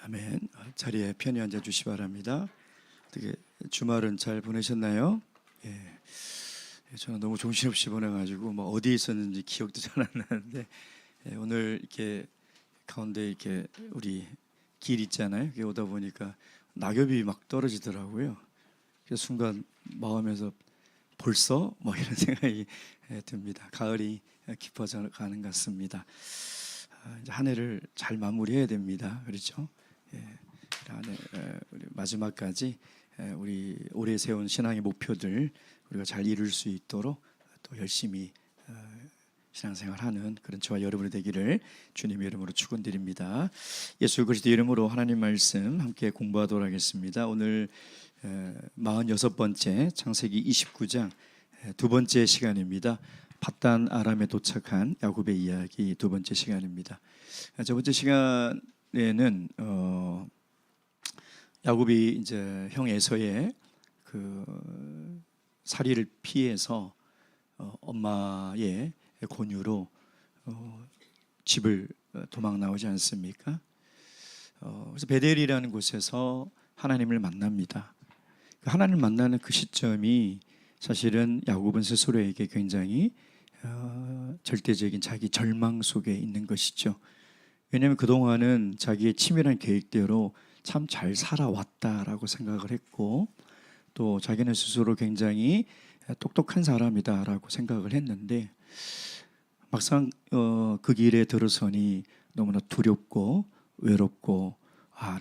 아멘. 자리에 편히 앉아 주시 바랍니다. 어떻게 주말은 잘 보내셨나요? 예. 저는 너무 정신없이 보내가지고 뭐 어디에 있었는지 기억도 잘 안 나는데, 오늘 이렇게 가운데 이렇게 우리 길 있잖아요. 여기 오다 보니까 낙엽이 막 떨어지더라고요. 그래서 순간 마음에서 벌써 뭐 이런 생각이 듭니다. 가을이 깊어져 가는 것 같습니다. 이제 한 해를 잘 마무리해야 됩니다. 그렇죠? 우리 마지막까지 우리 올해 세운 신앙의 목표들 우리가 잘 이룰 수 있도록 또 열심히 신앙생활하는 그런 저와 여러분이 되기를 주님의 이름으로 축원드립니다. 예수 그리스도 이름으로 하나님 말씀 함께 공부하도록 하겠습니다. 오늘 46번째 창세기 29장 두 번째 시간입니다. 밧단 아람에 도착한 야곱의 이야기 두 번째 시간입니다. 첫 번째 시간에는 야곱이 이제 형 에서의 그 살이를 피해서 엄마의 권유로 집을 도망 나오지 않습니까? 그래서 베델이라는 곳에서 하나님을 만납니다. 하나님을 만나는 그 시점이 사실은 야곱은 스스로에게 굉장히 절대적인 자기 절망 속에 있는 것이죠. 왜냐하면 그동안은 자기의 치밀한 계획대로 참 잘 살아왔다라고 생각을 했고, 또 자기는 스스로 굉장히 똑똑한 사람이다라고 생각을 했는데, 막상 그 길에 들어서니 너무나 두렵고 외롭고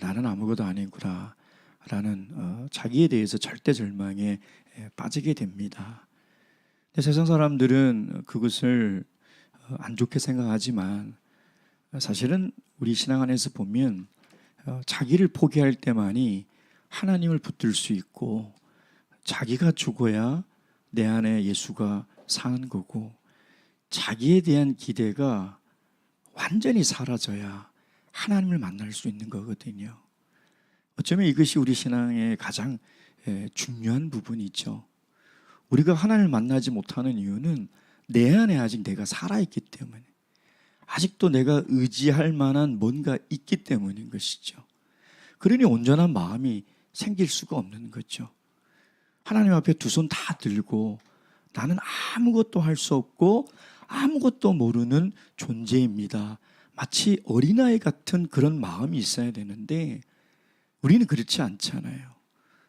나는 아무것도 아니구나 라는 자기에 대해서 절대 절망에 빠지게 됩니다. 근데 세상 사람들은 그것을 안 좋게 생각하지만 사실은 우리 신앙 안에서 보면 자기를 포기할 때만이 하나님을 붙들 수 있고, 자기가 죽어야 내 안에 예수가 사는 거고, 자기에 대한 기대가 완전히 사라져야 하나님을 만날 수 있는 거거든요. 어쩌면 이것이 우리 신앙의 가장 중요한 부분이죠. 우리가 하나님을 만나지 못하는 이유는 내 안에 아직 내가 살아있기 때문에, 아직도 내가 의지할 만한 뭔가 있기 때문인 것이죠. 그러니 온전한 마음이 생길 수가 없는 거죠. 하나님 앞에 두 손 다 들고 나는 아무것도 할 수 없고 아무것도 모르는 존재입니다. 마치 어린아이 같은 그런 마음이 있어야 되는데 우리는 그렇지 않잖아요.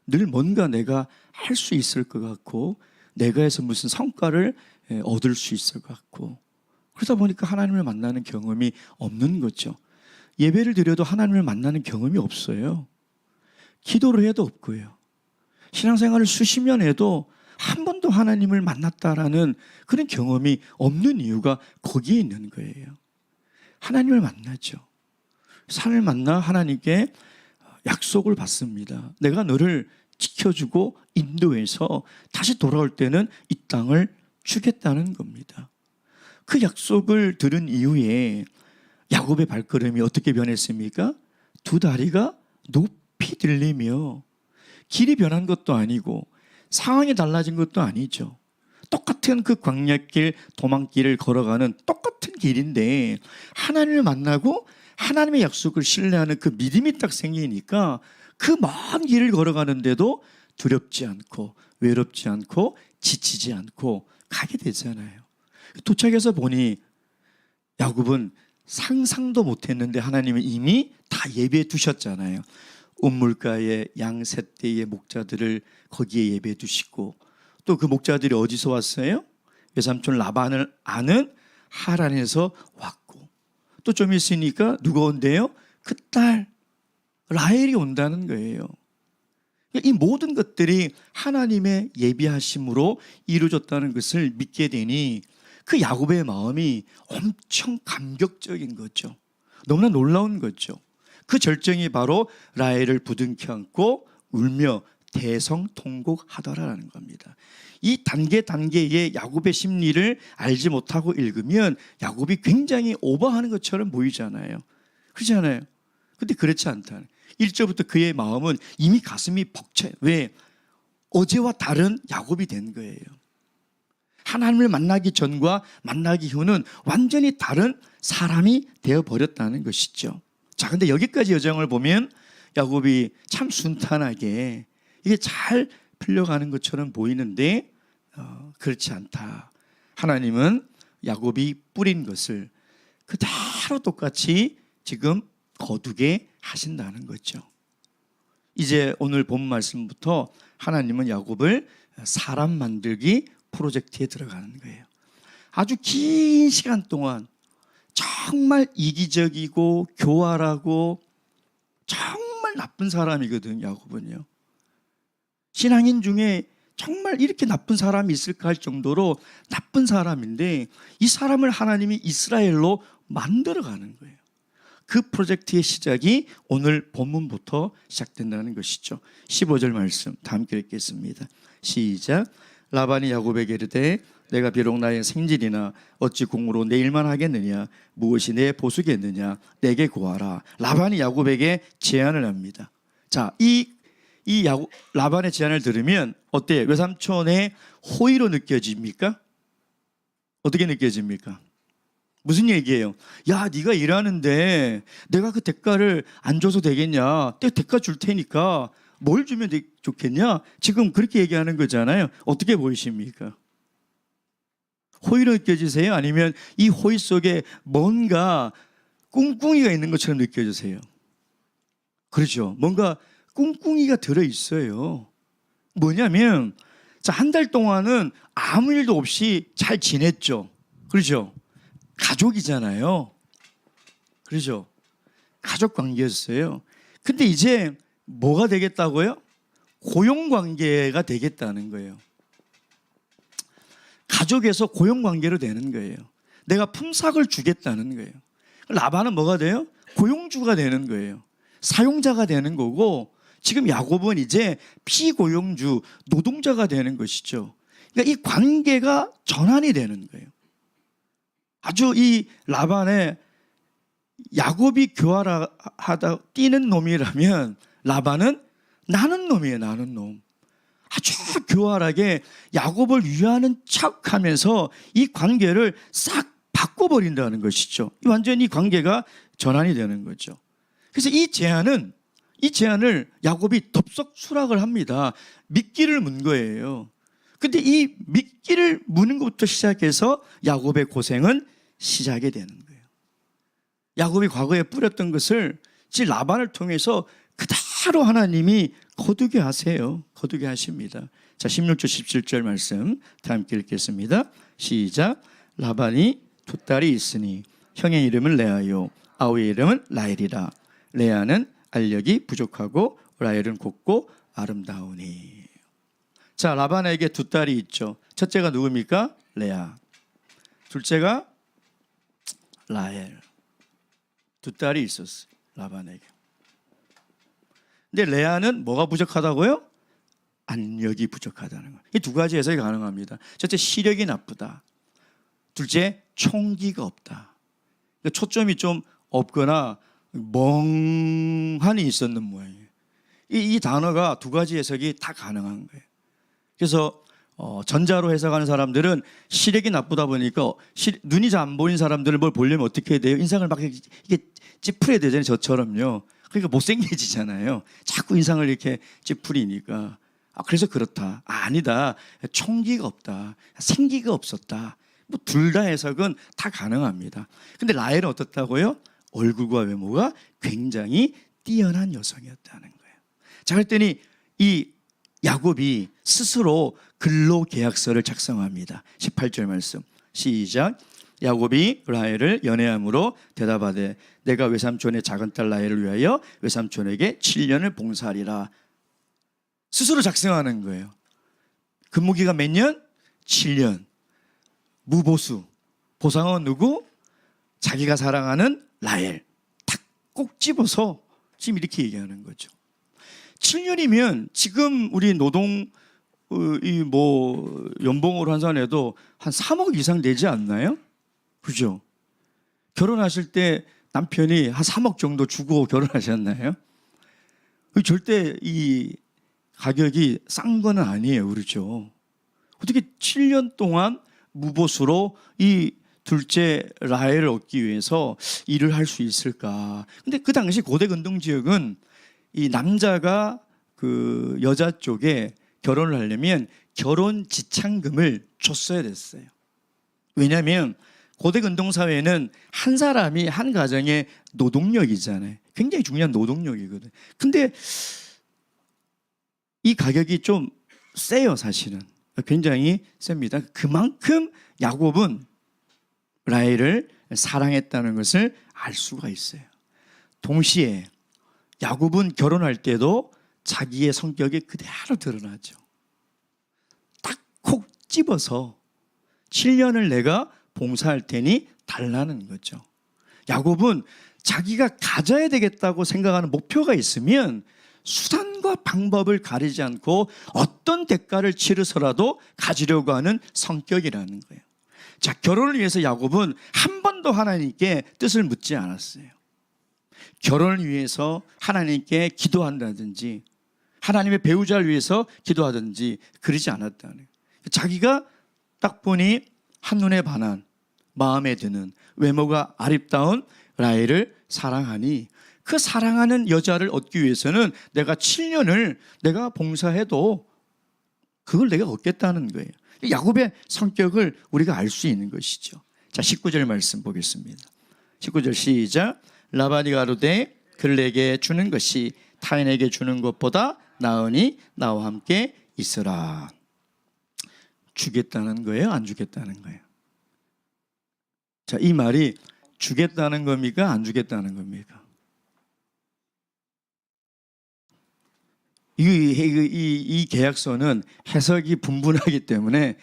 늘 뭔가 내가 할 수 있을 것 같고, 내가 해서 무슨 성과를 얻을 수 있을 것 같고, 그러다 보니까 하나님을 만나는 경험이 없는 거죠. 예배를 드려도 하나님을 만나는 경험이 없어요. 기도를 해도 없고요. 신앙생활을 수십 년 해도 한 번도 하나님을 만났다라는 그런 경험이 없는 이유가 거기에 있는 거예요. 하나님을 만나죠. 산을 만나 하나님께 약속을 받습니다. 내가 너를 지켜주고 인도해서 다시 돌아올 때는 이 땅을 주겠다는 겁니다. 그 약속을 들은 이후에 야곱의 발걸음이 어떻게 변했습니까? 두 다리가 높이 들리며, 길이 변한 것도 아니고 상황이 달라진 것도 아니죠. 똑같은 그 광야길, 도망길을 걸어가는 똑같은 길인데 하나님을 만나고 하나님의 약속을 신뢰하는 그 믿음이 딱 생기니까 그 먼 길을 걸어가는데도 두렵지 않고 외롭지 않고 지치지 않고 가게 되잖아요. 도착해서 보니 야곱은 상상도 못했는데 하나님은 이미 다 예배해 두셨잖아요. 우물가에 양 셋대의 목자들을 거기에 예배해 두시고, 또 그 목자들이 어디서 왔어요? 외삼촌 라반을 아는 하란에서 왔고, 또 좀 있으니까 누가 온대요? 그 딸 라헬이 온다는 거예요. 이 모든 것들이 하나님의 예비하심으로 이루어졌다는 것을 믿게 되니 그 야곱의 마음이 엄청 감격적인 거죠. 너무나 놀라운 거죠. 그 절정이 바로 라헬을 부둥켜 안고 울며 대성통곡하더라라는 겁니다. 이 단계의 야곱의 심리를 알지 못하고 읽으면 야곱이 굉장히 오버하는 것처럼 보이잖아요. 그렇잖아요. 근데 그렇지 않다는. 1절부터 그의 마음은 이미 가슴이 벅차요. 왜? 어제와 다른 야곱이 된 거예요. 하나님을 만나기 전과 만나기 후는 완전히 다른 사람이 되어버렸다는 것이죠. 자, 근데 여기까지 여정을 보면 야곱이 참 순탄하게 이게 잘 풀려가는 것처럼 보이는데 그렇지 않다. 하나님은 야곱이 뿌린 것을 그대로 똑같이 지금 거두게 하신다는 거죠. 이제 오늘 본 말씀부터 하나님은 야곱을 사람 만들기 프로젝트에 들어가는 거예요. 아주 긴 시간 동안 정말 이기적이고 교활하고 정말 나쁜 사람이거든요, 야곱은요. 신앙인 중에 정말 이렇게 나쁜 사람이 있을까 할 정도로 나쁜 사람인데 이 사람을 하나님이 이스라엘로 만들어가는 거예요. 그 프로젝트의 시작이 오늘 본문부터 시작된다는 것이죠. 15절 말씀 다 함께 읽겠습니다. 시작. 라반이 야곱에게 이르되 내가 비록 나의 생질이나 어찌 공으로 내 일만 하겠느냐, 무엇이 내 보수겠느냐, 내게 구하라. 라반이 야곱에게 제안을 합니다. 자, 이 라반의 제안을 들으면 어때요? 외삼촌의 호의로 느껴집니까? 어떻게 느껴집니까? 무슨 얘기예요? 야, 네가 일하는데 내가 그 대가를 안 줘서 되겠냐? 내가 대가 줄 테니까 뭘 주면 좋겠냐? 지금 그렇게 얘기하는 거잖아요. 어떻게 보이십니까? 호의로 느껴지세요? 아니면 이 호의 속에 뭔가 꿍꿍이가 있는 것처럼 느껴지세요? 그렇죠. 뭔가 꿍꿍이가 들어있어요. 뭐냐면 자, 한 달 동안은 아무 일도 없이 잘 지냈죠. 그렇죠. 가족이잖아요. 그렇죠. 가족 관계였어요. 근데 이제 뭐가 되겠다고요? 고용관계가 되겠다는 거예요. 가족에서 고용관계로 되는 거예요. 내가 품삯을 주겠다는 거예요. 라반은 뭐가 돼요? 고용주가 되는 거예요. 사용자가 되는 거고 지금 야곱은 이제 피고용주, 노동자가 되는 것이죠. 그러니까 이 관계가 전환이 되는 거예요. 아주 이 라반의 야곱이 교활하다 뛰는 놈이라면 라반은 나는 놈이에요. 나는 놈. 아주 교활하게 야곱을 위하는 척하면서 이 관계를 싹 바꿔버린다는 것이죠. 완전히 관계가 전환이 되는 거죠. 그래서 이 제안을 야곱이 덥석 수락을 합니다. 미끼를 문 거예요. 근데 이 미끼를 무는 것부터 시작해서 야곱의 고생은 시작이 되는 거예요. 야곱이 과거에 뿌렸던 것을 지금 라반을 통해서 그대로 하나님이 거두게 하세요. 거두게 하십니다. 자, 16절 17절 말씀 다 함께 읽겠습니다. 시작. 라반이 두 딸이 있으니 형의 이름은 레아요 아우의 이름은 라헬이라. 레아는 알력이 부족하고 라헬은 곱고 아름다우니. 자, 라반에게 두 딸이 있죠. 첫째가 누굽니까? 레아. 둘째가 라헬. 두 딸이 있었어요, 라반에게. 근데 레아는 뭐가 부족하다고요? 안력이 부족하다는 거예요. 이 두 가지 해석이 가능합니다. 첫째, 시력이 나쁘다. 둘째, 총기가 없다. 그러니까 초점이 좀 없거나 멍하니 있었는 모양이에요. 이 단어가 두 가지 해석이 다 가능한 거예요. 그래서 전자로 해석하는 사람들은 시력이 나쁘다 보니까 눈이 잘 안 보이는 사람들을 뭘 보려면 어떻게 해야 돼요? 인상을 막 이게 찌푸려야 되잖아요. 저처럼요. 그러니까 못생겨지잖아요. 자꾸 인상을 이렇게 찌푸리니까. 그래서 그렇다. 아니다. 총기가 없다. 생기가 없었다. 뭐 둘 다 해석은 다 가능합니다. 근데 라헬은 어떻다고요? 얼굴과 외모가 굉장히 뛰어난 여성이었다는 거예요. 자, 그랬더니 이 야곱이 스스로 근로계약서를 작성합니다. 18절 말씀 시작. 야곱이 라헬을 연애함으로 대답하되 내가 외삼촌의 작은 딸 라헬을 위하여 외삼촌에게 7년을 봉사하리라. 스스로 작성하는 거예요. 근무기가 몇 년? 7년. 무보수. 보상은 누구? 자기가 사랑하는 라헬. 탁 꼭 집어서 지금 이렇게 얘기하는 거죠. 7년이면 지금 우리 노동 연봉으로 환산해도 한 3억 이상 되지 않나요? 그죠? 결혼하실 때 남편이 한 3억 정도 주고 결혼하셨나요? 절대 이 가격이 싼 거는 아니에요. 그렇죠? 어떻게 7년 동안 무보수로 이 둘째 라헬을 얻기 위해서 일을 할 수 있을까? 근데 그 당시 고대 근동 지역은 이 남자가 그 여자 쪽에 결혼을 하려면 결혼 지참금을 줬어야 됐어요. 왜냐하면 고대 근동 사회는 한 사람이 한 가정의 노동력이잖아요. 굉장히 중요한 노동력이거든. 근데 이 가격이 좀 세요, 사실은. 굉장히 셉니다. 그만큼 야곱은 라헬을 사랑했다는 것을 알 수가 있어요. 동시에 야곱은 결혼할 때도 자기의 성격이 그대로 드러나죠. 딱 콕 집어서 7년을 내가 봉사할 테니 달라는 거죠. 야곱은 자기가 가져야 되겠다고 생각하는 목표가 있으면 수단과 방법을 가리지 않고 어떤 대가를 치르서라도 가지려고 하는 성격이라는 거예요. 자, 결혼을 위해서 야곱은 한 번도 하나님께 뜻을 묻지 않았어요. 결혼을 위해서 하나님께 기도한다든지 하나님의 배우자를 위해서 기도하든지 그러지 않았다는 거예요. 자기가 딱 보니 한눈에 반한 마음에 드는 외모가 아름다운 라헬을 사랑하니 그 사랑하는 여자를 얻기 위해서는 내가 7년을 내가 봉사해도 그걸 내가 얻겠다는 거예요. 야곱의 성격을 우리가 알 수 있는 것이죠. 자, 19절 말씀 보겠습니다. 19절 시작. 라반이 가로되 그를 내게 주는 것이 타인에게 주는 것보다 나으니 나와 함께 있으라. 주겠다는 거예요? 안 주겠다는 거예요? 자, 이 말이 주겠다는 겁니까? 안 주겠다는 겁니까? 이 계약서는 해석이 분분하기 때문에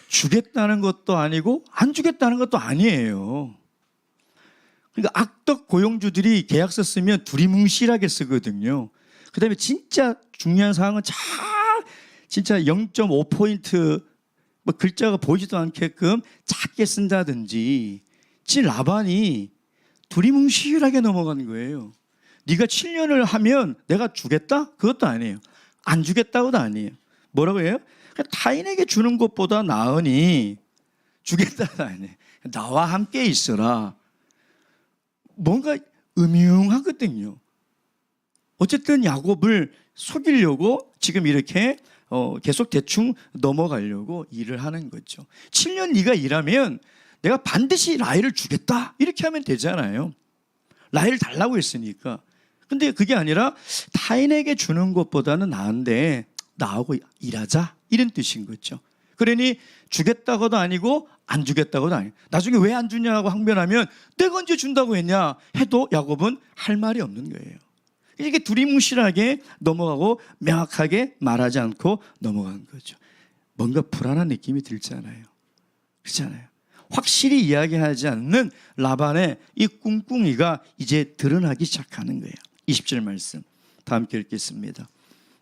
주겠다는 것도 아니고 안 주겠다는 것도 아니에요. 그러니까 악덕 고용주들이 계약서 쓰면 두리뭉실하게 쓰거든요. 그 다음에 진짜 중요한 사항은 진짜 0.5포인트 뭐 글자가 보이지도 않게끔 작게 쓴다든지 라반이 두리뭉실하게 넘어가는 거예요. 네가 7년을 하면 내가 주겠다? 그것도 아니에요. 안 주겠다고도 아니에요. 뭐라고 해요? 타인에게 주는 것보다 나으니 주겠다도 아니에요. 나와 함께 있어라. 뭔가 음흉하거든요. 어쨌든 야곱을 속이려고 지금 이렇게 계속 대충 넘어가려고 일을 하는 거죠. 7년 네가 일하면 내가 반드시 라헬을 주겠다 이렇게 하면 되잖아요. 라헬 달라고 했으니까. 근데 그게 아니라 타인에게 주는 것보다는 나은데 나하고 일하자 이런 뜻인 거죠. 그러니 주겠다고도 아니고 안 주겠다고도 아니고 나중에 왜 안 주냐고 항변하면 내가 언제 준다고 했냐 해도 야곱은 할 말이 없는 거예요. 이렇게 두리뭉실하게 넘어가고 명확하게 말하지 않고 넘어간 거죠. 뭔가 불안한 느낌이 들잖아요. 그렇잖아요. 확실히 이야기하지 않는 라반의 이 꿍꿍이가 이제 드러나기 시작하는 거예요. 20절 말씀 다 함께 읽겠습니다.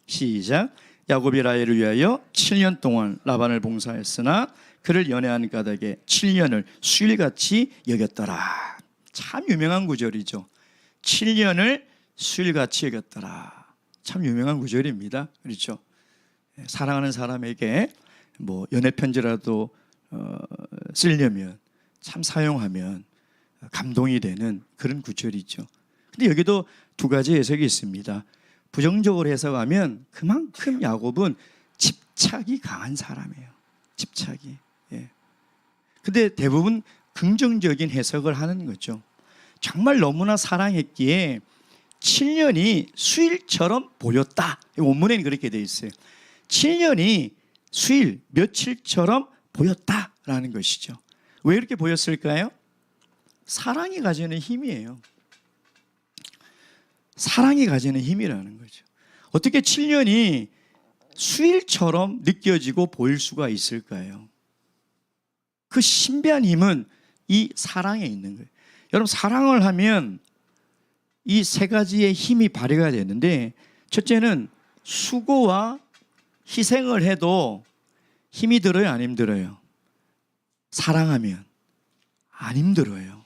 시작. 야곱이 라헬을 위하여 7년 동안 라반을 봉사했으나 그를 연애한 까닭에 7년을 수일같이 여겼더라. 참 유명한 구절이죠. 7년을 수일같이 여겼더라. 참 유명한 구절입니다. 그렇죠? 사랑하는 사람에게 뭐 연애 편지라도 쓰려면 참 사용하면 감동이 되는 그런 구절이죠. 근데 여기도 두 가지 해석이 있습니다. 부정적으로 해석하면 그만큼 야곱은 집착이 강한 사람이에요. 집착이. 예. 근데 대부분 긍정적인 해석을 하는 거죠. 정말 너무나 사랑했기에 7년이 수일처럼 보였다. 원문에는 그렇게 되어 있어요. 7년이 수일, 며칠처럼 보였다라는 것이죠. 왜 이렇게 보였을까요? 사랑이 가지는 힘이에요. 사랑이 가지는 힘이라는 거죠. 어떻게 7년이 수일처럼 느껴지고 보일 수가 있을까요? 그 신비한 힘은 이 사랑에 있는 거예요. 여러분, 사랑을 하면 이 세 가지의 힘이 발휘가 되는데, 첫째는 수고와 희생을 해도 힘이 들어요, 안 힘들어요? 사랑하면 안 힘들어요.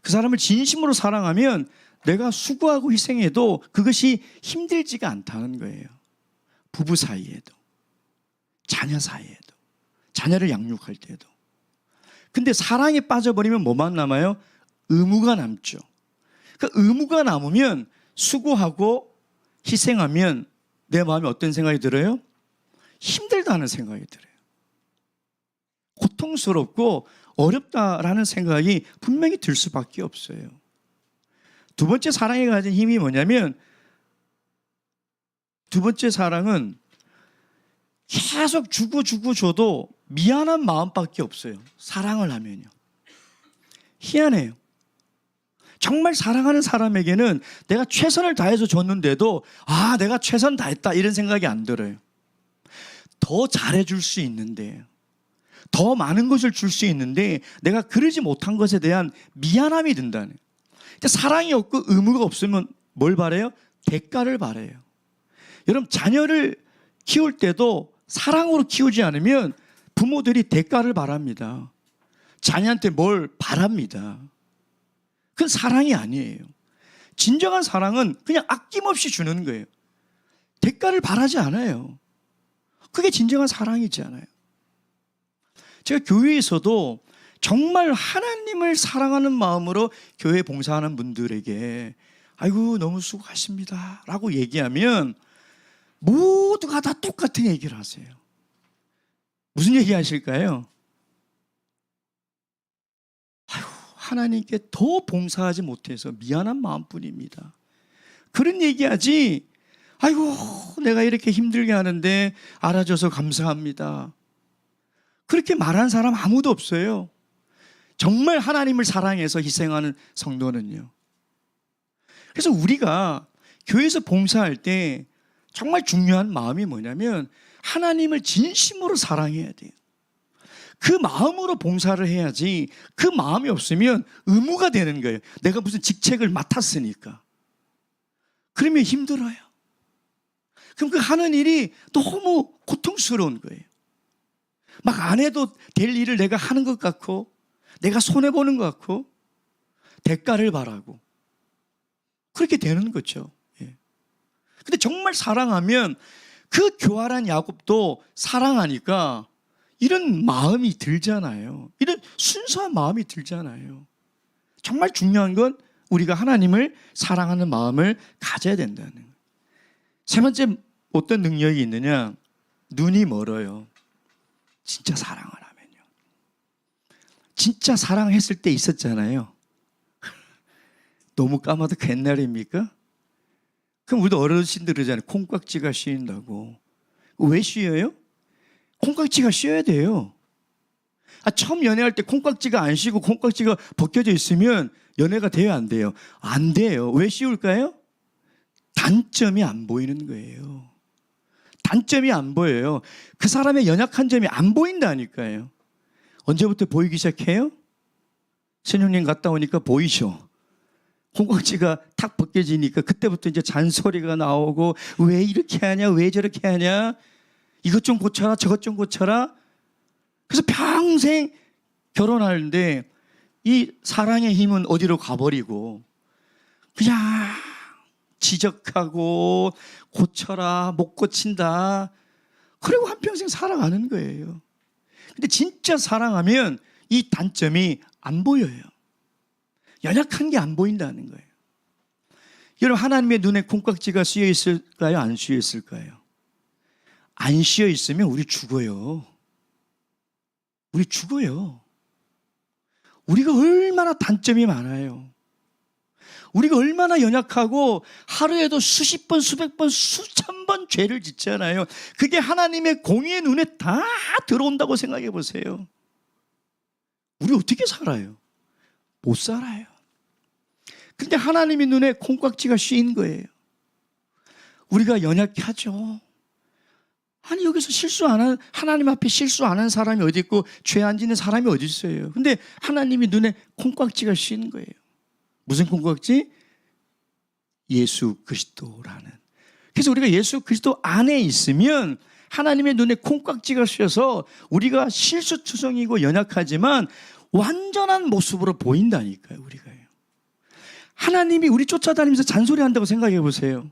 그 사람을 진심으로 사랑하면 내가 수고하고 희생해도 그것이 힘들지가 않다는 거예요. 부부 사이에도, 자녀 사이에도, 자녀를 양육할 때도. 근데 사랑에 빠져버리면 뭐만 남아요? 의무가 남죠. 그 의무가 남으면 수고하고 희생하면 내 마음에 어떤 생각이 들어요? 힘들다는 생각이 들어요. 고통스럽고 어렵다라는 생각이 분명히 들 수밖에 없어요. 두 번째 사랑이 가진 힘이 뭐냐면, 두 번째 사랑은 계속 주고 줘도 미안한 마음밖에 없어요. 사랑을 하면요. 희한해요. 정말 사랑하는 사람에게는 내가 최선을 다해서 줬는데도 내가 최선 다했다 이런 생각이 안 들어요. 더 잘해줄 수 있는데, 더 많은 것을 줄 수 있는데 내가 그러지 못한 것에 대한 미안함이 든다는. 사랑이 없고 의무가 없으면 뭘 바래요? 대가를 바래요. 여러분, 자녀를 키울 때도 사랑으로 키우지 않으면 부모들이 대가를 바랍니다. 자녀한테 뭘 바랍니다. 그건 사랑이 아니에요. 진정한 사랑은 그냥 아낌없이 주는 거예요. 대가를 바라지 않아요. 그게 진정한 사랑이잖아요. 제가 교회에서도 정말 하나님을 사랑하는 마음으로 교회 봉사하는 분들에게 아이고 너무 수고하십니다 라고 얘기하면 모두가 다 똑같은 얘기를 하세요. 무슨 얘기 하실까요? 아이고 하나님께 더 봉사하지 못해서 미안한 마음뿐입니다. 그런 얘기하지, 아이고 내가 이렇게 힘들게 하는데 알아줘서 감사합니다, 그렇게 말하는 사람 아무도 없어요. 정말 하나님을 사랑해서 희생하는 성도는요. 그래서 우리가 교회에서 봉사할 때 정말 중요한 마음이 뭐냐면 하나님을 진심으로 사랑해야 돼요. 그 마음으로 봉사를 해야지, 그 마음이 없으면 의무가 되는 거예요. 내가 무슨 직책을 맡았으니까. 그러면 힘들어요. 그럼 그 하는 일이 너무 고통스러운 거예요. 막 안 해도 될 일을 내가 하는 것 같고, 내가 손해보는 것 같고, 대가를 바라고, 그렇게 되는 거죠. 근데 정말 사랑하면, 그 교활한 야곱도 사랑하니까 이런 마음이 들잖아요. 이런 순수한 마음이 들잖아요. 정말 중요한 건 우리가 하나님을 사랑하는 마음을 가져야 된다는 거예요. 세 번째, 어떤 능력이 있느냐? 눈이 멀어요. 진짜 사랑을 하면요. 진짜 사랑했을 때 있었잖아요. 너무 까마득 옛날입니까? 그럼 우리도 어르신들 그러잖아요. 콩깍지가 씌인다고. 왜 씌어요? 콩깍지가 씌어야 돼요. 처음 연애할 때 콩깍지가 안 씌고 콩깍지가 벗겨져 있으면 연애가 돼요, 안 돼요? 안 돼요. 왜 씌울까요? 단점이 안 보이는 거예요. 단점이 안 보여요. 그 사람의 연약한 점이 안 보인다니까요. 언제부터 보이기 시작해요? 신혼여행 갔다 오니까 보이죠. 콩깍지가 탁 벗겨지니까 그때부터 이제 잔소리가 나오고, 왜 이렇게 하냐, 왜 저렇게 하냐, 이것 좀 고쳐라, 저것 좀 고쳐라. 그래서 평생 결혼하는데 이 사랑의 힘은 어디로 가버리고 그냥 지적하고 고쳐라, 못 고친다, 그리고 한평생 살아가는 거예요. 근데 진짜 사랑하면 이 단점이 안 보여요. 연약한 게 안 보인다는 거예요. 여러분, 하나님의 눈에 콩깍지가 씌어 있을까요? 안 씌어 있을까요? 안 씌어 있으면 우리 죽어요. 우리 죽어요. 우리가 얼마나 단점이 많아요. 우리가 얼마나 연약하고 하루에도 수십 번, 수백 번, 수천 번 죄를 짓잖아요. 그게 하나님의 공의의 눈에 다 들어온다고 생각해 보세요. 우리 어떻게 살아요? 못 살아요. 근데 하나님의 눈에 콩깍지가 씌인 거예요. 우리가 연약하죠. 아니, 여기서 실수 안 하는, 하나님 앞에 실수 안 하는 사람이 어디 있고 죄 안 짓는 사람이 어디 있어요. 근데 하나님이 눈에 콩깍지가 씌인 거예요. 무슨 콩깍지? 예수 그리스도라는. 그래서 우리가 예수 그리스도 안에 있으면 하나님의 눈에 콩깍지가 씌어서 우리가 실수투성이고 연약하지만 완전한 모습으로 보인다니까요. 우리가요. 하나님이 우리 쫓아다니면서 잔소리한다고 생각해 보세요.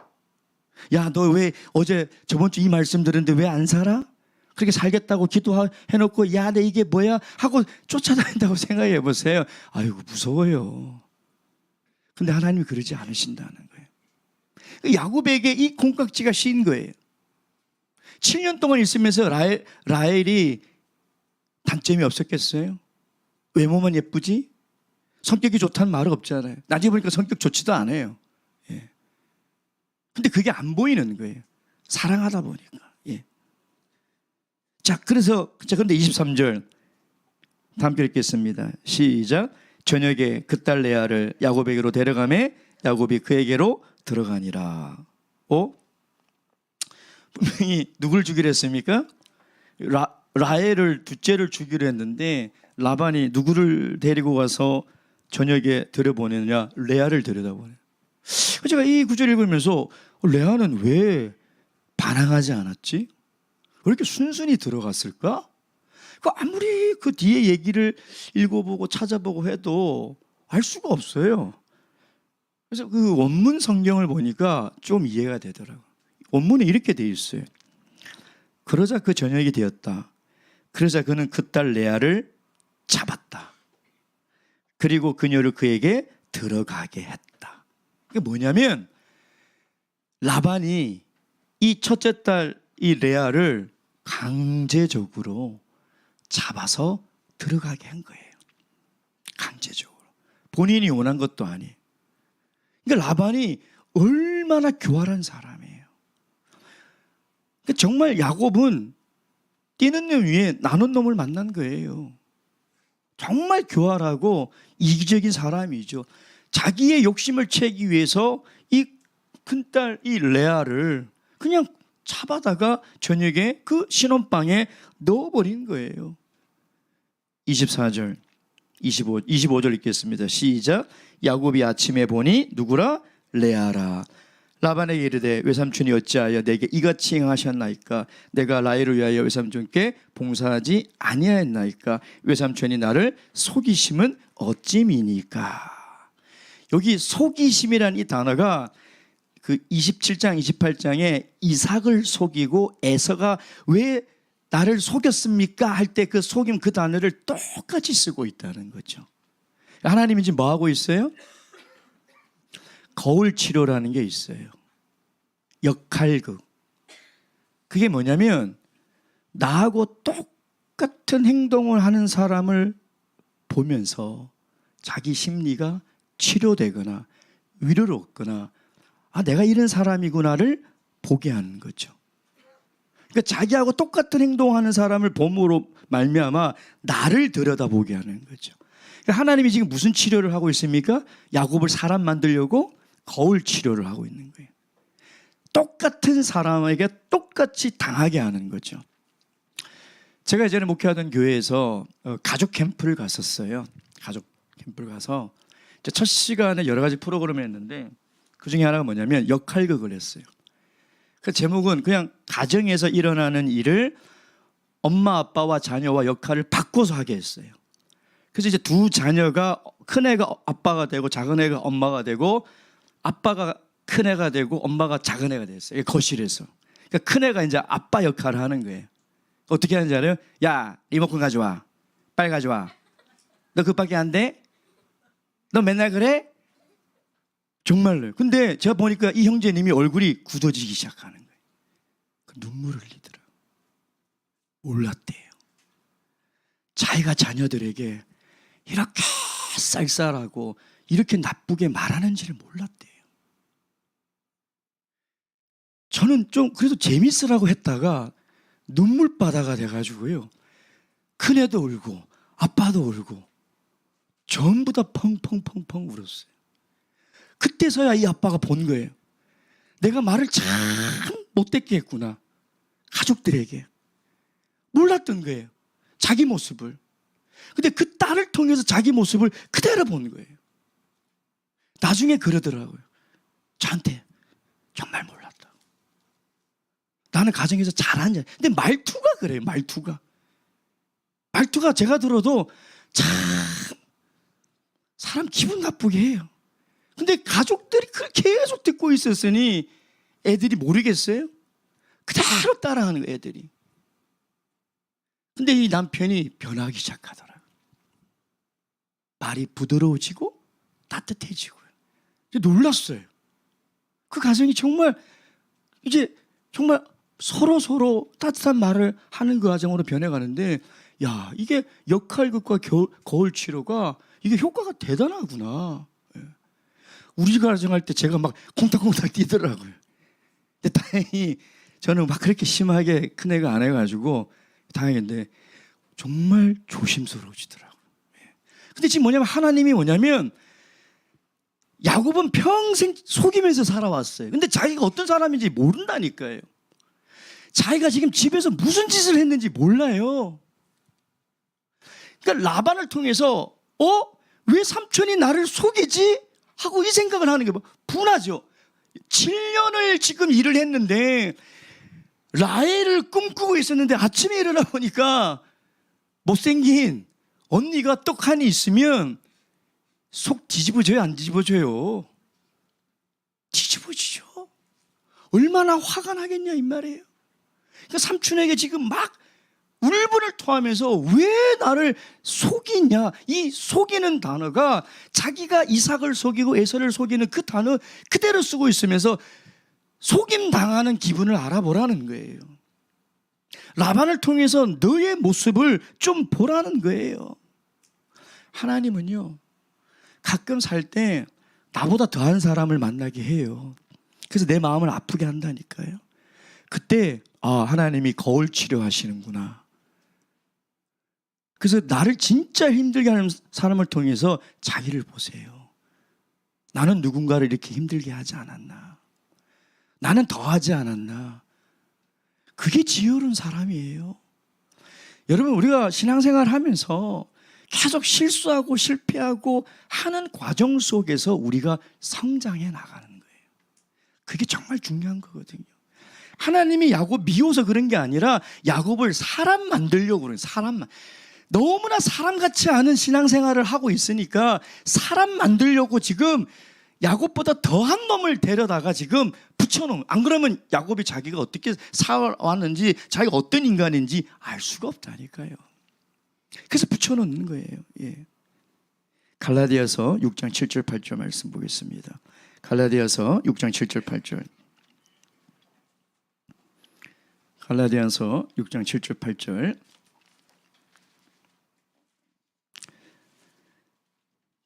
야, 너 왜 어제 저번 주 이 말씀 들었는데 왜 안 살아? 그렇게 살겠다고 기도해놓고 야, 내 이게 뭐야 하고 쫓아다닌다고 생각해 보세요. 아이고 무서워요. 근데 하나님이 그러지 않으신다는 거예요. 야곱에게 이 콩깍지가 씌인 거예요. 7년 동안 있으면서 라헬이 단점이 없었겠어요? 외모만 예쁘지? 성격이 좋다는 말은 없잖아요. 나중에 보니까 성격 좋지도 않아요. 예. 근데 그게 안 보이는 거예요. 사랑하다 보니까. 예. 자, 그런데 23절 다 함께 읽겠습니다. 시작. 저녁에 그 딸 레아를 야곱에게로 데려가매 야곱이 그에게로 들어가니라. 분명히 누굴 주기로 했습니까? 라헬을 둘째를 주기로 했는데 라반이 누구를 데리고 가서 저녁에 들여보내느냐? 레아를 데려다보내요. 제가 이 구절 읽으면서 레아는 왜 반항하지 않았지? 왜 이렇게 순순히 들어갔을까? 아무리 그 뒤에 얘기를 읽어보고 찾아보고 해도 알 수가 없어요. 그래서 그 원문 성경을 보니까 좀 이해가 되더라고요. 원문에 이렇게 되어 있어요. 그러자 그 저녁이 되었다. 그러자 그는 그 딸 레아를 잡았다. 그리고 그녀를 그에게 들어가게 했다. 이게 뭐냐면 라반이 이 첫째 딸 이 레아를 강제적으로 잡아서 들어가게 한 거예요. 강제적으로. 본인이 원한 것도 아니에요. 그러니까 라반이 얼마나 교활한 사람이에요. 그러니까 정말 야곱은 뛰는 놈 위에 나눈 놈을 만난 거예요. 정말 교활하고 이기적인 사람이죠. 자기의 욕심을 채기 위해서 이 큰딸 이 레아를 그냥 잡아다가 저녁에 그 신혼방에 넣어버린 거예요. 24절 25절 읽겠습니다. 시작. 야곱이 아침에 보니 누구라? 레아라. 라반에게 이르되 외삼촌이 어찌하여 내게 이같이 행하셨나이까? 내가 라헬을 위하여 외삼촌께 봉사하지 아니하였나이까? 외삼촌이 나를 속이심은 어찌미니까? 여기 속이심이라는 이 단어가 그 27장 28장에 이삭을 속이고 에서가 왜 나를 속였습니까? 할 때 그 속임 그 단어를 똑같이 쓰고 있다는 거죠. 하나님이 지금 뭐 하고 있어요? 거울 치료라는 게 있어요. 역할극. 그게 뭐냐면 나하고 똑같은 행동을 하는 사람을 보면서 자기 심리가 치료되거나 위로를 얻거나 내가 이런 사람이구나를 보게 하는 거죠. 그러니까 자기하고 똑같은 행동하는 사람을 봄으로 말미암아 나를 들여다보게 하는 거죠. 그러니까 하나님이 지금 무슨 치료를 하고 있습니까? 야곱을 사람 만들려고 거울 치료를 하고 있는 거예요. 똑같은 사람에게 똑같이 당하게 하는 거죠. 제가 예전에 목회하던 교회에서 가족 캠프를 갔었어요. 가족 캠프를 가서 첫 시간에 여러 가지 프로그램을 했는데 그 중에 하나가 뭐냐면 역할극을 했어요. 그 제목은 그냥 가정에서 일어나는 일을 엄마 아빠와 자녀와 역할을 바꿔서 하게 했어요. 그래서 이제 두 자녀가 큰애가 아빠가 되고 작은애가 엄마가 되고 아빠가 큰애가 되고 엄마가 작은애가 됐어요. 거실에서. 그러니까 큰애가 이제 아빠 역할을 하는 거예요. 어떻게 하는지 알아요? 야, 리모컨 가져와. 빨리 가져와. 너 그밖에 안 돼? 너 맨날 그래? 정말로요. 근데 제가 보니까 이 형제님이 얼굴이 굳어지기 시작하는 거예요. 눈물을 흘리더라고요. 몰랐대요. 자기가 자녀들에게 이렇게 쌀쌀하고 이렇게 나쁘게 말하는지를 몰랐대요. 저는 좀 그래도 재밌으라고 했다가 눈물바다가 돼가지고요. 큰애도 울고 아빠도 울고 전부 다 펑펑펑펑 울었어요. 그때서야 이 아빠가 본 거예요. 내가 말을 참 못됐게 했구나. 가족들에게. 몰랐던 거예요. 자기 모습을. 근데 그 딸을 통해서 자기 모습을 그대로 본 거예요. 나중에 그러더라고요. 저한테 정말 몰랐다. 나는 가정에서 잘하는 자. 근데 말투가 그래요. 말투가 제가 들어도 참 사람 기분 나쁘게 해요. 근데 가족들이 그걸 계속 듣고 있었으니 애들이 모르겠어요? 그대로 따라하는 거예요, 애들이. 근데 이 남편이 변하기 시작하더라고요. 말이 부드러워지고 따뜻해지고요. 놀랐어요. 그 가정이 정말 이제 정말 서로 따뜻한 말을 하는 그 과정으로 변해가는데, 야, 이게 역할극과 거울 치료가 이게 효과가 대단하구나. 우리 가정할 때 제가 막 콩닥콩닥 뛰더라고요. 근데 다행히 저는 막 그렇게 심하게 큰애가 안 해가지고 다행인데 정말 조심스러워지더라고요. 근데 지금 뭐냐면 하나님이 뭐냐면 야곱은 평생 속이면서 살아왔어요. 근데 자기가 어떤 사람인지 모른다니까요. 자기가 지금 집에서 무슨 짓을 했는지 몰라요. 그러니까 라반을 통해서 왜 삼촌이 나를 속이지? 하고 이 생각을 하는 게 분하죠. 7년을 지금 일을 했는데 라헬을 꿈꾸고 있었는데 아침에 일어나 보니까 못생긴 언니가 떡하니 있으면 속 뒤집어져요, 안 뒤집어져요? 뒤집어지죠. 얼마나 화가 나겠냐 이 말이에요. 그러니까 삼촌에게 지금 막 울분을 토하면서 왜 나를 속이냐. 이 속이는 단어가 자기가 이삭을 속이고 에서를 속이는 그 단어 그대로 쓰고 있으면서 속임 당하는 기분을 알아보라는 거예요. 라반을 통해서 너의 모습을 좀 보라는 거예요. 하나님은요, 가끔 살 때 나보다 더한 사람을 만나게 해요. 그래서 내 마음을 아프게 한다니까요. 그때 하나님이 거울 치료하시는구나. 그래서 나를 진짜 힘들게 하는 사람을 통해서 자기를 보세요. 나는 누군가를 이렇게 힘들게 하지 않았나? 나는 더하지 않았나? 그게 지혜로운 사람이에요. 여러분, 우리가 신앙생활 하면서 계속 실수하고 실패하고 하는 과정 속에서 우리가 성장해 나가는 거예요. 그게 정말 중요한 거거든요. 하나님이 야곱 미워서 그런 게 아니라 야곱을 사람 만들려고 그래요. 사람만. 너무나 사람 같지 않은 신앙생활을 하고 있으니까 사람 만들려고 지금 야곱보다 더한 놈을 데려다가 지금 붙여놓은. 안 그러면 야곱이 자기가 어떻게 살아왔는지 자기가 어떤 인간인지 알 수가 없다니까요. 그래서 붙여놓는 거예요. 예. 갈라디아서 6장 7절 8절 말씀 보겠습니다. 갈라디아서 6장 7절 8절. 갈라디아서 6장 7절 8절.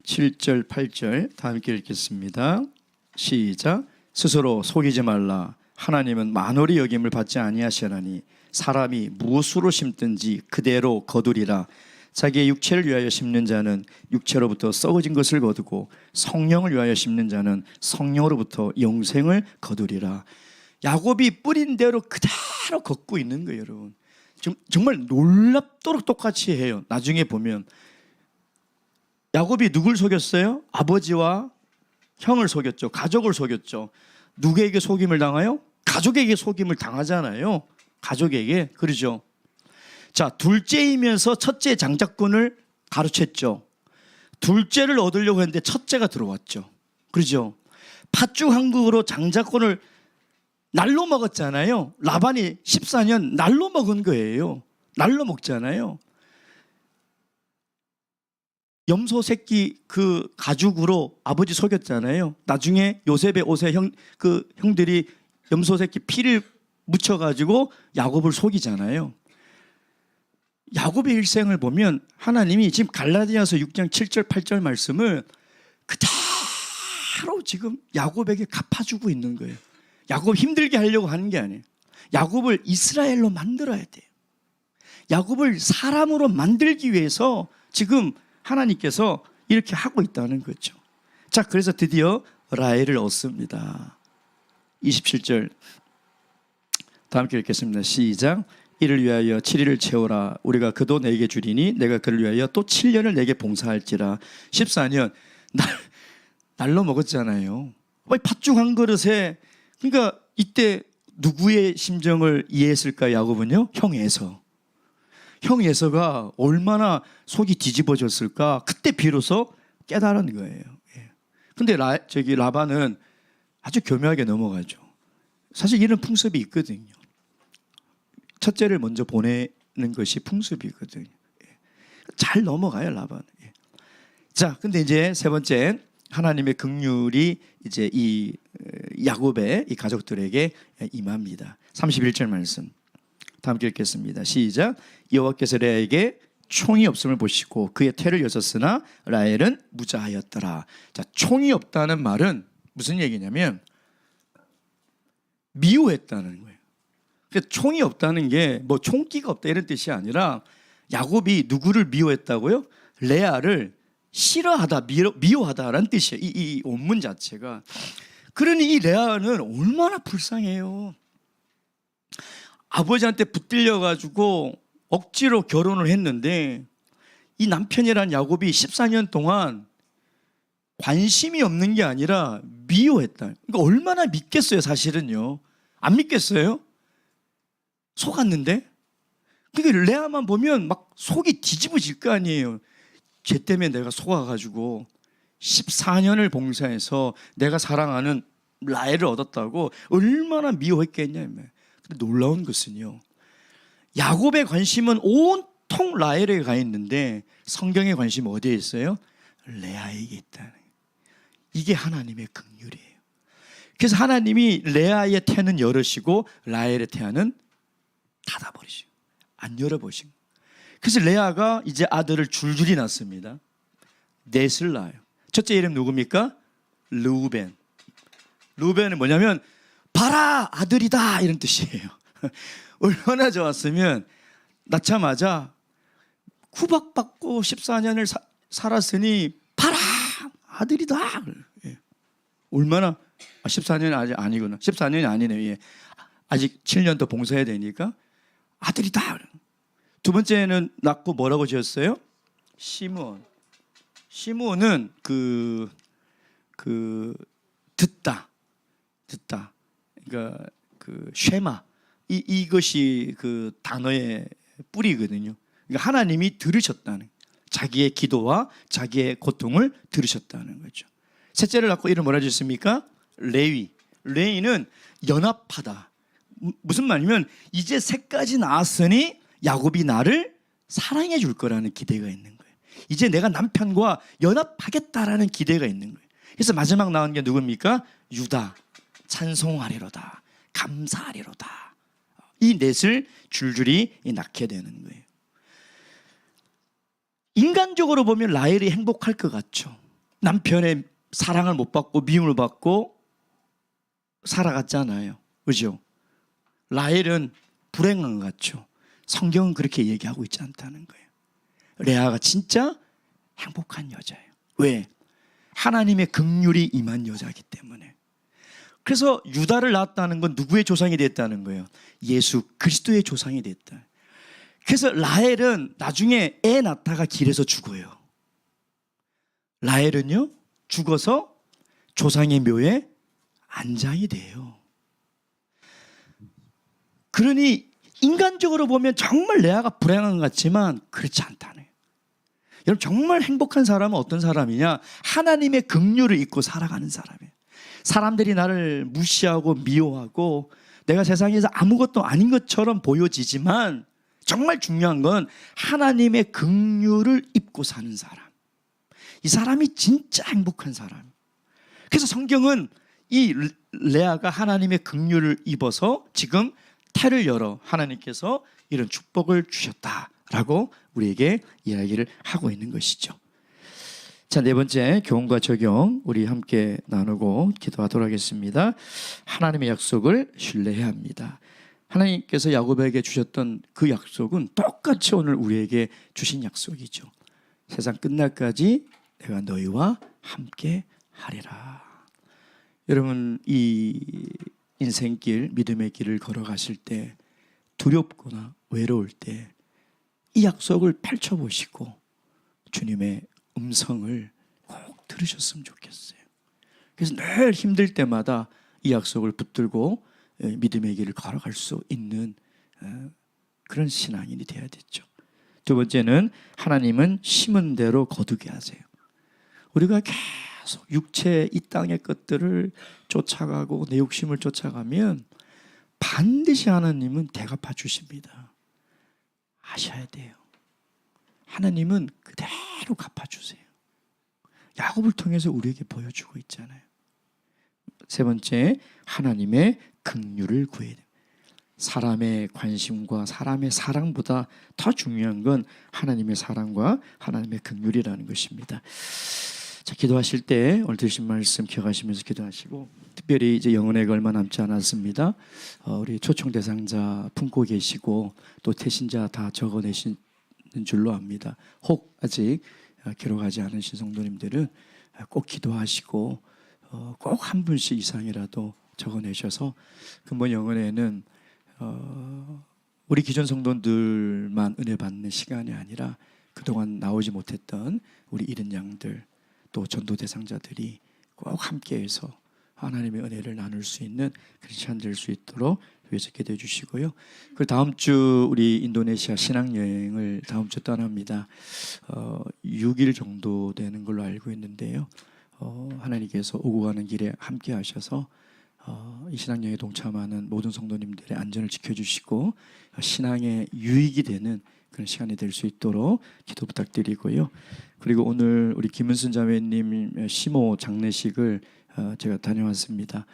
7절 8절 다 함께 읽겠습니다. 시작. 스스로 속이지 말라. 하나님은 만홀히 여김을 받지 아니하시나니 사람이 무엇으로 심든지 그대로 거두리라. 자기의 육체를 위하여 심는 자는 육체로부터 썩어진 것을 거두고 성령을 위하여 심는 자는 성령으로부터 영생을 거두리라. 야곱이 뿌린 대로 그대로 걷고 있는 거예요, 여러분. 정말 놀랍도록 똑같이 해요. 나중에 보면 야곱이 누굴 속였어요? 아버지와 형을 속였죠. 가족을 속였죠. 누구에게 속임을 당해요? 가족에게 속임을 당하잖아요. 가족에게. 그러죠. 자, 둘째이면서 첫째 장자권을 가로챘죠. 둘째를 얻으려고 했는데 첫째가 들어왔죠. 그러죠. 팥죽 한 그릇으로 장자권을 날로 먹었잖아요. 라반이 14년 날로 먹은 거예요. 날로 먹잖아요. 염소 새끼 그 가죽으로 아버지 속였잖아요. 나중에 요셉의 옷에 형들이 염소 새끼 피를 묻혀가지고 야곱을 속이잖아요. 야곱의 일생을 보면 하나님이 지금 갈라디아서 6장 7절 8절 말씀을 그대로 지금 야곱에게 갚아주고 있는 거예요. 야곱 힘들게 하려고 하는 게 아니에요. 야곱을 이스라엘로 만들어야 돼요. 야곱을 사람으로 만들기 위해서 지금 하나님께서 이렇게 하고 있다는 거죠. 자, 그래서 드디어 라헬을 얻습니다. 27절 다 함께 읽겠습니다. 시작. 이를 위하여 7일을 채우라. 우리가 그도 내게 주리니 내가 그를 위하여 또 7년을 내게 봉사할지라. 14년 날로 먹었잖아요. 팥죽 한 그릇에. 그러니까 이때 누구의 심정을 이해했을까 야곱은요? 형 에서. 형 에서가 얼마나 속이 뒤집어졌을까. 그때 비로소 깨달은 거예요. 근데 라반은 아주 교묘하게 넘어가죠. 사실 이런 풍습이 있거든요. 첫째를 먼저 보내는 것이 풍습이거든요. 잘 넘어가요, 라반. 자, 근데 이제 세 번째, 하나님의 긍휼이 이제 이 야곱의 이 가족들에게 임합니다. 31절 말씀 다 함께 읽겠습니다. 시작. 여호와께서 레아에게 총이 없음을 보시고 그의 태를 여셨으나 라헬은 무자하였더라. 자, 총이 없다는 말은 무슨 얘기냐면 미워했다는 거예요. 그러니까 총이 없다는 게 뭐 총기가 없다 이런 뜻이 아니라 야곱이 누구를 미워했다고요? 레아를 싫어하다, 미워하다라는 뜻이에요. 이 원문 자체가. 그러니 이 레아는 얼마나 불쌍해요. 아버지한테 붙들려 가지고 억지로 결혼을 했는데 이 남편이란 야곱이 14년 동안 관심이 없는 게 아니라 미워했다. 그러니까 얼마나 믿겠어요, 사실은요. 안 믿겠어요? 속았는데? 그러니까 레아만 보면 막 속이 뒤집어질 거 아니에요. 쟤 때문에 내가 속아가지고 14년을 봉사해서 내가 사랑하는 라헬을 얻었다고 얼마나 미워했겠냐. 근데 놀라운 것은요, 야곱의 관심은 온통 라헬에 가 있는데 성경의 관심은 어디에 있어요? 레아에게 있다는 거예요. 이게 하나님의 긍휼이에요. 그래서 하나님이 레아의 태는 열으시고 라헬의 태는 닫아버리시고 안 열어보시고, 그래서 레아가 이제 아들을 줄줄이 낳습니다. 넷을 낳아요. 첫째 이름 누굽니까? 르우벤. 르우벤은 뭐냐면 봐라 아들이다 이런 뜻이에요. 얼마나 좋았으면 낳자마자 구박받고 14년을 살았으니 봐라 아들이다. 얼마나 14년이 아니구나. 14년이 아니네요. 아직 7년 더 봉사해야 되니까 아들이다. 두 번째는 낳고 뭐라고 지었어요? 시므온. 시므온은 듣다. 그러니까 쉐마. 이것이 그 단어의 뿌리거든요. 그러니까 하나님이 들으셨다는, 자기의 기도와 자기의 고통을 들으셨다는 거죠. 셋째를 낳고 이름 뭐라 지었습니까? 레위. 레위는 연합하다. 무슨 말이냐면 이제 셋까지 낳았으니 야곱이 나를 사랑해 줄 거라는 기대가 있는 거예요. 이제 내가 남편과 연합하겠다라는 기대가 있는 거예요. 그래서 마지막 나온 게 누굽니까? 유다. 찬송하리로다. 감사하리로다. 이 넷을 줄줄이 낳게 되는 거예요. 인간적으로 보면 라헬이 행복할 것 같죠. 남편의 사랑을 못 받고 미움을 받고 살아갔잖아요. 그죠? 라헬은 불행한 것 같죠. 성경은 그렇게 얘기하고 있지 않다는 거예요. 레아가 진짜 행복한 여자예요. 왜? 하나님의 긍휼이 임한 여자이기 때문에. 그래서 유다를 낳았다는 건 누구의 조상이 됐다는 거예요? 예수 그리스도의 조상이 됐다. 그래서 라헬은 나중에 애 낳다가 길에서 죽어요. 라헬은요 죽어서 조상의 묘에 안장이 돼요. 그러니 인간적으로 보면 정말 레아가 불행한 것 같지만 그렇지 않다는 거예요. 여러분, 정말 행복한 사람은 어떤 사람이냐? 하나님의 긍휼을 잊고 살아가는 사람이에요. 사람들이 나를 무시하고 미워하고 내가 세상에서 아무것도 아닌 것처럼 보여지지만 정말 중요한 건 하나님의 긍휼을 입고 사는 사람. 이 사람이 진짜 행복한 사람. 그래서 성경은 이 레아가 하나님의 긍휼을 입어서 지금 태를 열어 하나님께서 이런 축복을 주셨다라고 우리에게 이야기를 하고 있는 것이죠. 자, 네 번째 교훈과 적용 우리 함께 나누고 기도하도록 하겠습니다. 하나님의 약속을 신뢰해야 합니다. 하나님께서 야곱에게 주셨던 그 약속은 똑같이 오늘 우리에게 주신 약속이죠. 세상 끝날까지 내가 너희와 함께 하리라. 여러분, 이 인생길, 믿음의 길을 걸어가실 때 두렵거나 외로울 때 이 약속을 펼쳐보시고 주님의 음성을 꼭 들으셨으면 좋겠어요. 그래서 늘 힘들 때마다 이 약속을 붙들고 믿음의 길을 걸어갈 수 있는 그런 신앙인이 되어야 되죠. 두 번째는 하나님은 심은 대로 거두게 하세요. 우리가 계속 육체 이 땅의 것들을 쫓아가고 내 욕심을 쫓아가면 반드시 하나님은 대갚아 주십니다. 아셔야 돼요. 하나님은 그대로 갚아주세요. 야곱을 통해서 우리에게 보여주고 있잖아요. 세 번째, 하나님의 긍휼을 구해야 돼요. 사람의 관심과 사람의 사랑보다 더 중요한 건 하나님의 사랑과 하나님의 긍휼이라는 것입니다. 자, 기도하실 때 오늘 들으신 말씀 기억하시면서 기도하시고, 특별히 이제 영혼에게 얼마 남지 않았습니다. 우리 초청 대상자 품고 계시고 또 태신자 다 적어내신 줄로 압니다. 혹 아직 기록하지 않으신 성도님들은 꼭 기도하시고 꼭 한 분씩 이상이라도 적어내셔서 근본 영혼에는 우리 기존 성도들만 은혜 받는 시간이 아니라 그동안 나오지 못했던 우리 잃은 양들 또 전도 대상자들이 꼭 함께해서 하나님의 은혜를 나눌 수 있는 그런 시간 될 수 있도록 위해서 기도해 주시고요. 그리고 다음 주 우리 인도네시아 신앙여행을 다음 주 떠납니다. 6일 정도 되는 걸로 알고 있는데요. 하나님께서 오고 가는 길에 함께 하셔서 이 신앙여행에 동참하는 모든 성도님들의 안전을 지켜주시고 신앙에 유익이 되는 그런 시간이 될 수 있도록 기도 부탁드리고요. 그리고 오늘 우리 김은순 자매님 시모 장례식을 제가 다녀왔습니다.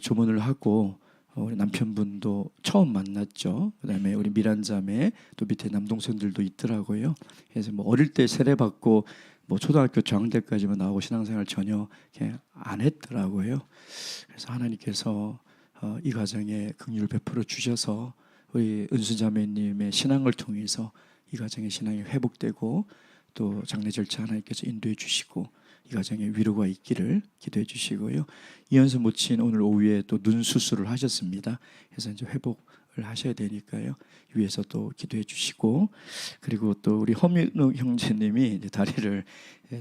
조문을 하고 우리 남편분도 처음 만났죠. 그다음에 우리 미란 자매 또 밑에 남동생들도 있더라고요. 그래서 뭐 어릴 때 세례받고 뭐 초등학교 저학년 때까지만 나오고 신앙생활 전혀 안 했더라고요. 그래서 하나님께서 이 가정에 긍휼을 베풀어 주셔서 우리 은수 자매님의 신앙을 통해서 이 가정의 신앙이 회복되고 또 장례 절차 하나님께서 인도해 주시고 이 가정에 위로가 있기를 기도해 주시고요. 이현수 모친 오늘 오후에 또 눈 수술을 하셨습니다. 그래서 이제 회복을 하셔야 되니까요. 위에서 또 기도해 주시고, 그리고 또 우리 허민우 형제님이 이제 다리를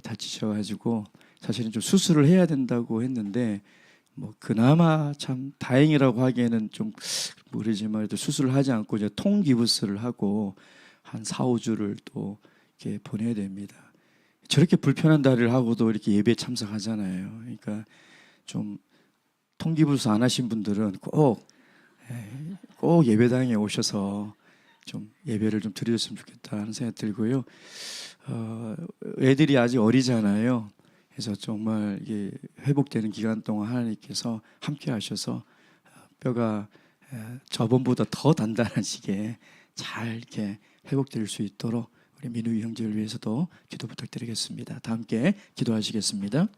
다치셔가지고 사실은 좀 수술을 해야 된다고 했는데 뭐 그나마 참 다행이라고 하기에는 좀 모르지만 수술을 하지 않고 이제 통기부스를 하고 한 4, 5주를 또 이렇게 보내야 됩니다. 저렇게 불편한 다리를 하고도 이렇게 예배에 참석하잖아요. 그러니까 좀 통기부스 안 하신 분들은 꼭 예배당에 오셔서 좀 예배를 좀 드렸으면 좋겠다 하는 생각이 들고요. 애들이 아직 어리잖아요. 그래서 정말 이게 회복되는 기간 동안 하나님께서 함께 하셔서 뼈가 저번보다 더 단단하시게 잘 이렇게 회복될 수 있도록 우리 민우 형제를 위해서도 기도 부탁드리겠습니다. 다 함께 기도하시겠습니다.